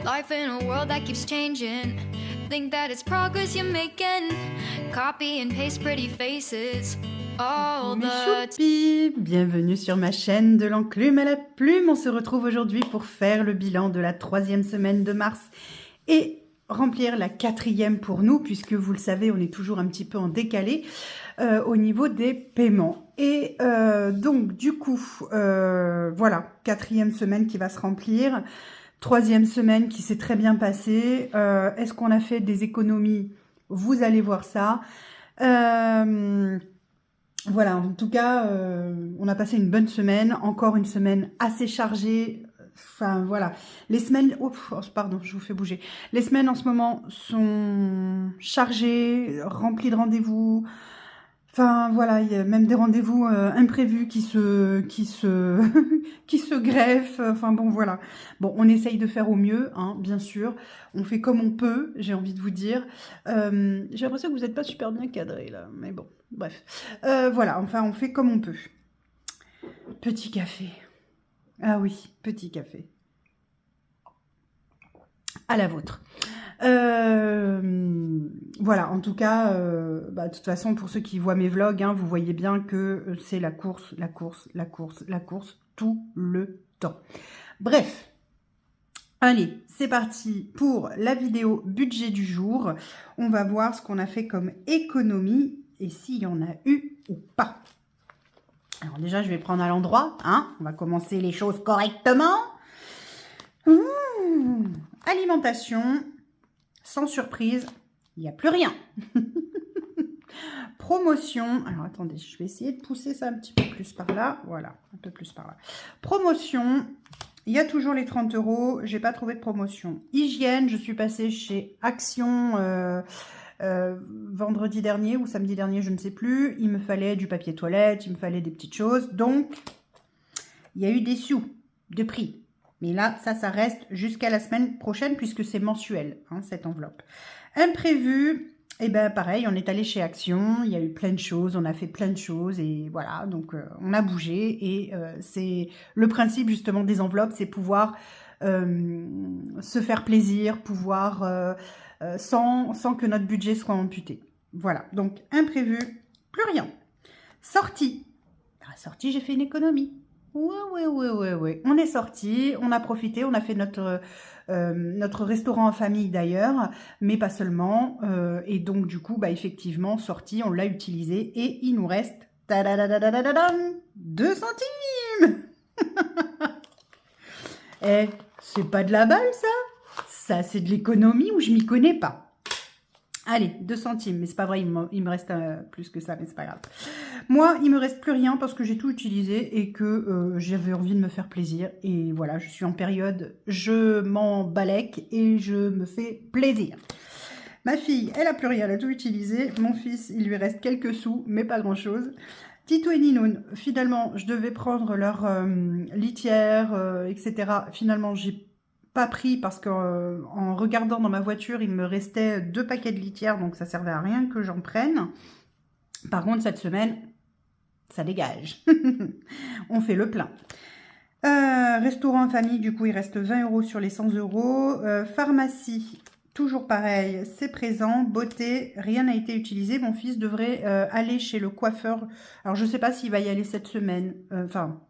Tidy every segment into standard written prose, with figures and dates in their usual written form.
Life in a world that keeps changing. Think that it's progress you're making. Copy and paste pretty faces. All Mes the choupis, bienvenue sur ma chaîne de l'enclume à la plume. On se retrouve aujourd'hui pour faire le bilan de la 3e semaine de mars et remplir la 4e pour nous, puisque vous le savez, on est toujours un petit peu en décalé au niveau des paiements. Et donc du coup, voilà, 4e semaine qui va se remplir, 3e semaine qui s'est très bien passée. Est-ce qu'on a fait des économies? Vous allez voir ça. Voilà, en tout cas, on a passé une bonne semaine, encore une semaine assez chargée. Enfin, voilà. Les semaines... Oh, pardon, je vous fais bouger. Les semaines, en ce moment, sont chargées, remplies de rendez-vous. Enfin, voilà, il y a même des rendez-vous imprévus qui se greffent. Enfin, bon, voilà. Bon, on essaye de faire au mieux, hein, bien sûr. On fait comme on peut, j'ai envie de vous dire. J'ai l'impression que vous n'êtes pas super bien cadré, là. Mais bon, bref. Voilà, enfin, on fait comme on peut. Petit café. Ah oui, petit café. À la vôtre. Voilà, en tout cas, de toute façon, pour ceux qui voient mes vlogs, hein, vous voyez bien que c'est la course, la course, la course, la course, tout le temps. Bref, allez, c'est parti pour la vidéo budget du jour. On va voir ce qu'on a fait comme économie et s'il y en a eu ou pas. Alors déjà, je vais prendre à l'endroit, hein, on va commencer les choses correctement. Alimentation. Sans surprise, il n'y a plus rien. Promotion. Alors, attendez, je vais essayer de pousser ça un petit peu plus par là. Voilà, un peu plus par là. Promotion. Il y a toujours les 30 €. Je n'ai pas trouvé de promotion. Hygiène, je suis passée chez Action vendredi dernier ou samedi dernier, je ne sais plus. Il me fallait du papier toilette, il me fallait des petites choses. Donc, il y a eu des sous de prix. Mais là, ça reste jusqu'à la semaine prochaine puisque c'est mensuel, hein, cette enveloppe. Imprévu, et ben pareil, on est allé chez Action, il y a eu plein de choses, on a fait plein de choses et voilà, donc on a bougé et c'est le principe justement des enveloppes, c'est pouvoir se faire plaisir, pouvoir sans que notre budget soit amputé. Voilà, donc imprévu, plus rien. Sortie. À la sortie, j'ai fait une économie. Ouais. On est sorti, on a profité, on a fait notre restaurant en famille d'ailleurs, mais pas seulement. Et donc, du coup, effectivement, sorti, on l'a utilisé et il nous reste 2 centimes. Eh, c'est pas de la balle, ça? Ça, c'est de l'économie ou je m'y connais pas. Allez, 2 centimes, mais c'est pas vrai, il me reste plus que ça, mais c'est pas grave. Moi, il me reste plus rien parce que j'ai tout utilisé et que j'avais envie de me faire plaisir. Et voilà, je suis en période, je m'en balèque et je me fais plaisir. Ma fille, elle a plus rien, elle a tout utilisé. Mon fils, il lui reste quelques sous, mais pas grand-chose. Tito et Ninoun, finalement, je devais prendre leur litière, etc. Finalement, j'ai pas pris parce que en regardant dans ma voiture, il me restait 2 paquets de litière, donc ça servait à rien que j'en prenne. Par contre, cette semaine, ça dégage. On fait le plein. Restaurant en famille, du coup, il reste 20 € sur les 100 €. Pharmacie, toujours pareil, c'est présent. Beauté, rien n'a été utilisé. Mon fils devrait aller chez le coiffeur. Alors, je ne sais pas s'il va y aller cette semaine. Enfin...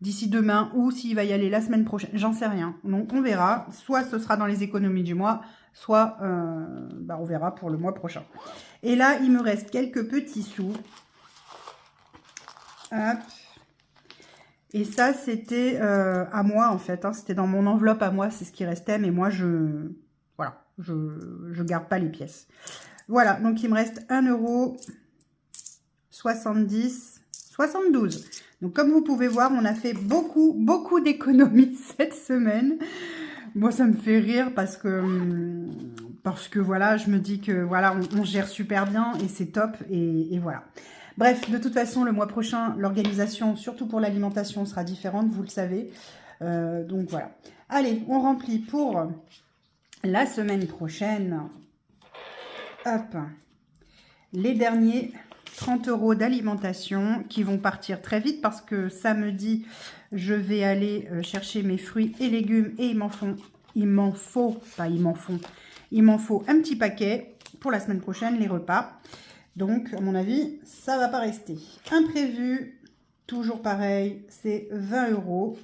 d'ici demain ou s'il va y aller la semaine prochaine, j'en sais rien. Donc on verra, soit ce sera dans les économies du mois, soit on verra pour le mois prochain. Et là, il me reste quelques petits sous. Hop. Et ça, c'était à moi en fait, hein. C'était dans mon enveloppe à moi, c'est ce qui restait, mais moi, je garde pas les pièces. Voilà, donc il me reste 1,70 €, 72. Donc, comme vous pouvez voir, on a fait beaucoup d'économies cette semaine. Moi, ça me fait rire parce que voilà, je me dis que voilà, on gère super bien et c'est top et voilà. Bref, de toute façon, le mois prochain, l'organisation, surtout pour l'alimentation, sera différente, vous le savez. Donc, voilà. Allez, on remplit pour la semaine prochaine. Hop. Les derniers 30 € d'alimentation qui vont partir très vite parce que samedi, je vais aller chercher mes fruits et légumes et ils m'en font il m'en faut, pas il m'en font, il m'en faut un petit paquet pour la semaine prochaine, les repas. Donc, à mon avis, ça va pas rester. Imprévu, toujours pareil, c'est 20 €.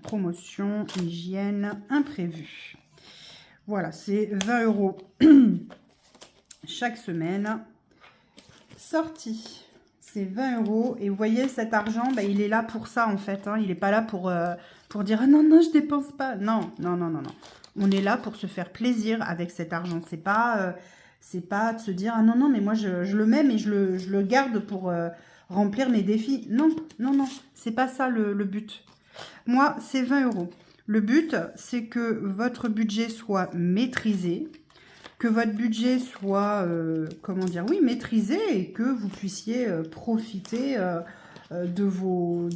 Promotion, hygiène, imprévu. Voilà, c'est 20 € chaque semaine. Sortie, c'est 20 €. Et vous voyez, cet argent, bah, il est là pour ça, en fait. Hein. Il n'est pas là pour dire « Ah non, non, je dépense pas ». Non, non, non, non, non. On est là pour se faire plaisir avec cet argent. C'est pas de se dire « Ah non, non, mais moi, je le mets, mais je le garde pour remplir mes défis ». Non, non, non, c'est pas ça le but. Moi, c'est 20 €. Le but, c'est que votre budget soit maîtrisé, que votre budget soit, comment dire, oui, maîtrisé et que vous puissiez profiter de vos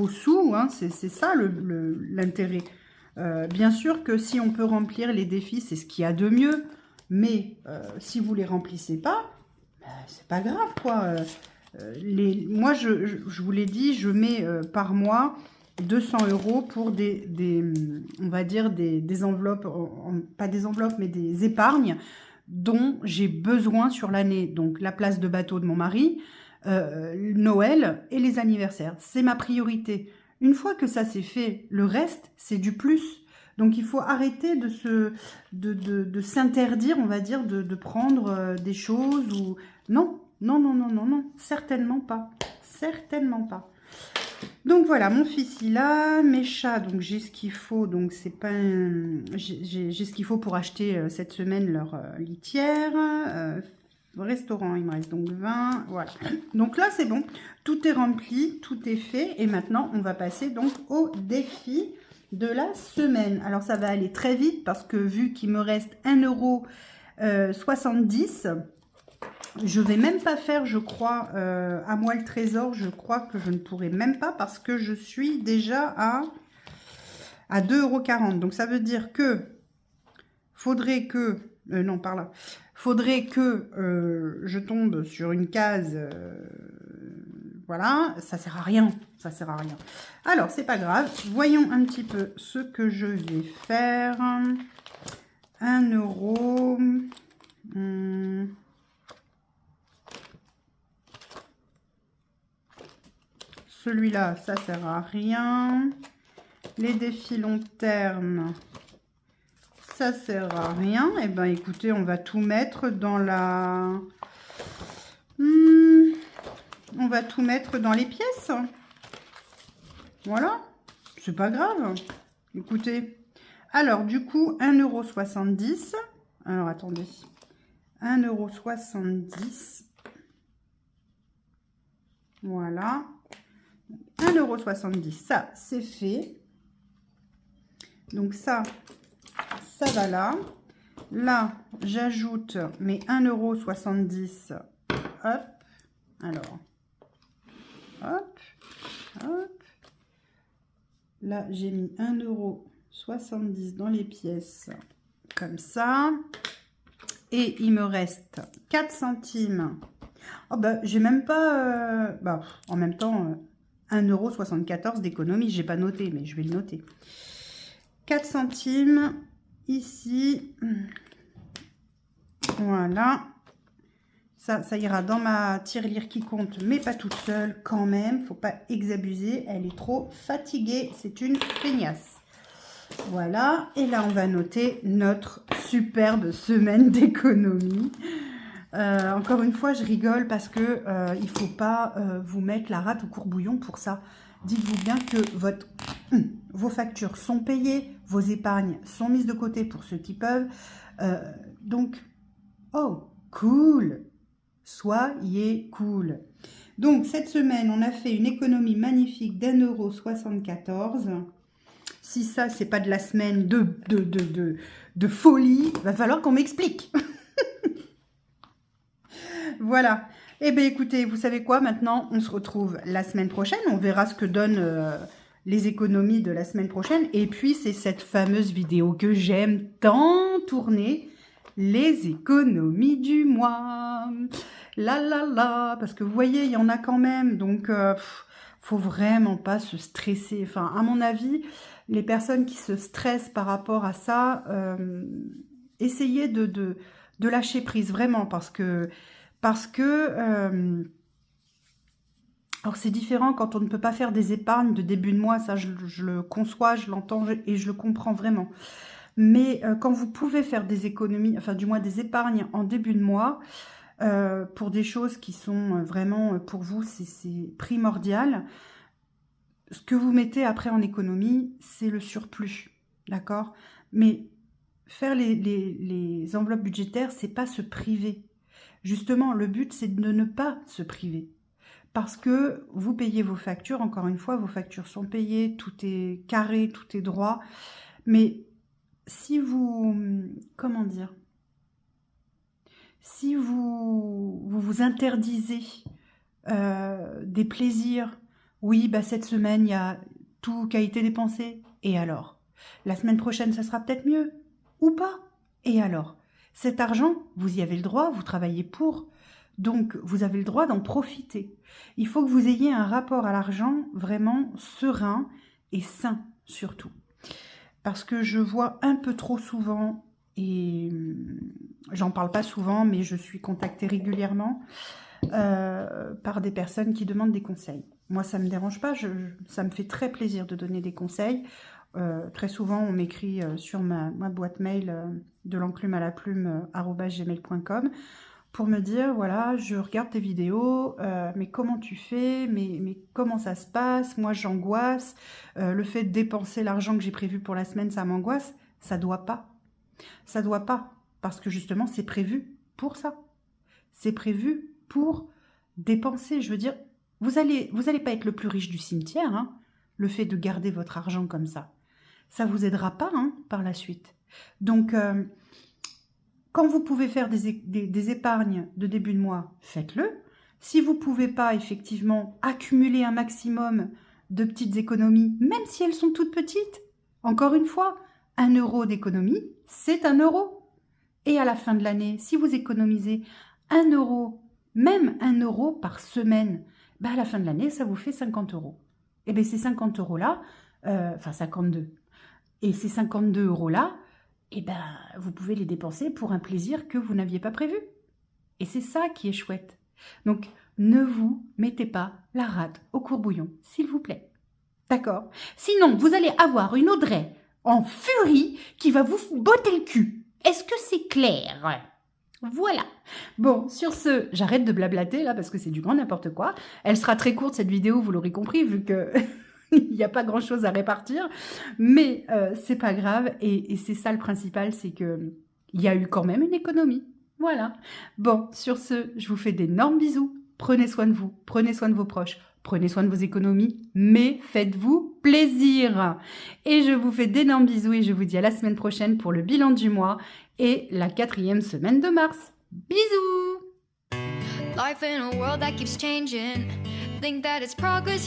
sous. Hein. C'est ça l'intérêt. Bien sûr que si on peut remplir les défis, c'est ce qu'il y a de mieux. Mais si vous ne les remplissez pas, c'est pas grave, quoi. Moi, je vous l'ai dit, je mets par mois 200 € pour on va dire, des enveloppes, pas des enveloppes, mais des épargnes dont j'ai besoin sur l'année. Donc, la place de bateau de mon mari, Noël et les anniversaires. C'est ma priorité. Une fois que ça c'est fait, le reste, c'est du plus. Donc, il faut arrêter de s'interdire, on va dire, de prendre des choses ou... Non. Non, non, non, non, non, certainement pas. Certainement pas. Donc voilà, mon fils il a, mes chats, donc j'ai ce qu'il faut, donc c'est pas j'ai ce qu'il faut pour acheter cette semaine leur litière. Restaurant, il me reste donc 20, voilà. Donc là c'est bon, tout est rempli, tout est fait et maintenant on va passer donc au défi de la semaine. Alors ça va aller très vite parce que vu qu'il me reste 1,70 €, je vais même pas faire, je crois, à moi le trésor. Je crois que je ne pourrai même pas parce que je suis déjà à 2,40 €. Donc, ça veut dire que faudrait que... non, par là. Faudrait que je tombe sur une case... voilà, ça sert à rien. Ça sert à rien. Alors, c'est pas grave. Voyons un petit peu ce que je vais faire. 1 €... Celui-là, ça sert à rien. Les défis long terme, ça sert à rien. Eh ben, écoutez, on va tout mettre dans la... On va tout mettre dans les pièces. Voilà. C'est pas grave. Écoutez. Alors, du coup, 1,70 €. Alors, attendez. 1,70 €. Voilà. 1,70 €, ça c'est fait. Donc ça va là. Là, j'ajoute mes 1,70 €. Hop. Alors, hop, hop. Là, j'ai mis 1,70 € dans les pièces, comme ça. Et il me reste 4 centimes. Oh bah, j'ai même pas... bah, en même temps... 1,74 € d'économie, j'ai pas noté, mais je vais le noter. 4 centimes, ici. Voilà. Ça ira dans ma tirelire qui compte, mais pas toute seule quand même. Faut pas exabuser, elle est trop fatiguée. C'est une feignasse. Voilà. Et là, on va noter notre superbe semaine d'économie. Encore une fois, je rigole parce que il ne faut pas vous mettre la rate au courbouillon pour ça. Dites-vous bien que vos factures sont payées, vos épargnes sont mises de côté pour ceux qui peuvent. Donc, oh, cool! Soyez cool! Donc, cette semaine, on a fait une économie magnifique d'1,74 €. Si ça, c'est pas de la semaine de folie, il va falloir qu'on m'explique. Voilà. Eh bien, écoutez, vous savez quoi? Maintenant, on se retrouve la semaine prochaine. On verra ce que donnent les économies de la semaine prochaine. Et puis, c'est cette fameuse vidéo que j'aime tant tourner. Les économies du mois. La la la. Parce que vous voyez, il y en a quand même. Donc, faut vraiment pas se stresser. Enfin, à mon avis, les personnes qui se stressent par rapport à ça, essayez de lâcher prise, vraiment, parce que alors c'est différent quand on ne peut pas faire des épargnes de début de mois, ça je le conçois, je l'entends et je le comprends vraiment. Mais quand vous pouvez faire des économies, enfin du moins des épargnes en début de mois, pour des choses qui sont vraiment pour vous, c'est primordial. Ce que vous mettez après en économie, c'est le surplus, d'accord? Mais faire les enveloppes budgétaires, c'est pas se priver. Justement, le but, c'est de ne pas se priver. Parce que vous payez vos factures, encore une fois, vos factures sont payées, tout est carré, tout est droit. Mais si vous, comment dire, si vous interdisez des plaisirs, oui, bah cette semaine, il y a tout qui a été dépensé, et alors? La semaine prochaine, ça sera peut-être mieux, ou pas, et alors? Cet argent, vous y avez le droit, vous travaillez pour, donc vous avez le droit d'en profiter. Il faut que vous ayez un rapport à l'argent vraiment serein et sain, surtout. Parce que je vois un peu trop souvent, et j'en parle pas souvent, mais je suis contactée régulièrement par des personnes qui demandent des conseils. Moi, ça me dérange pas, ça me fait très plaisir de donner des conseils. Très souvent, on m'écrit sur ma boîte mail de l'enclume à la plume @gmail.com pour me dire, voilà, je regarde tes vidéos, mais comment tu fais, mais comment ça se passe, moi j'angoisse, le fait de dépenser l'argent que j'ai prévu pour la semaine, ça m'angoisse. Ça doit pas, parce que justement, c'est prévu pour ça. C'est prévu pour dépenser, je veux dire, vous allez pas être le plus riche du cimetière, hein, le fait de garder votre argent comme ça. Ça vous aidera pas hein, par la suite. Donc, quand vous pouvez faire des épargnes de début de mois, faites-le. Si vous ne pouvez pas, effectivement, accumuler un maximum de petites économies, même si elles sont toutes petites, encore une fois, 1 euro d'économie, c'est 1 euro. Et à la fin de l'année, si vous économisez 1 euro, même 1 euro par semaine, bah à la fin de l'année, ça vous fait 50 euros. Et bien ces 50 euros-là, enfin 52, et ces 52 euros-là, eh ben, vous pouvez les dépenser pour un plaisir que vous n'aviez pas prévu. Et c'est ça qui est chouette. Donc, ne vous mettez pas la rate au courbouillon, s'il vous plaît. D'accord? Sinon, vous allez avoir une Audrey en furie qui va vous botter le cul. Est-ce que c'est clair? Voilà. Bon, sur ce, j'arrête de blablater là parce que c'est du grand n'importe quoi. Elle sera très courte cette vidéo, vous l'aurez compris, vu que il n'y a pas grand chose à répartir. Mais c'est pas grave. Et c'est ça le principal, c'est que il y a eu quand même une économie. Voilà. Bon, sur ce, je vous fais d'énormes bisous. Prenez soin de vous, prenez soin de vos proches, prenez soin de vos économies, mais faites-vous plaisir. Et je vous fais d'énormes bisous et je vous dis à la semaine prochaine pour le bilan du mois et la 4e semaine de mars. Bisous! Life in a world that keeps changing. Think that it's progress.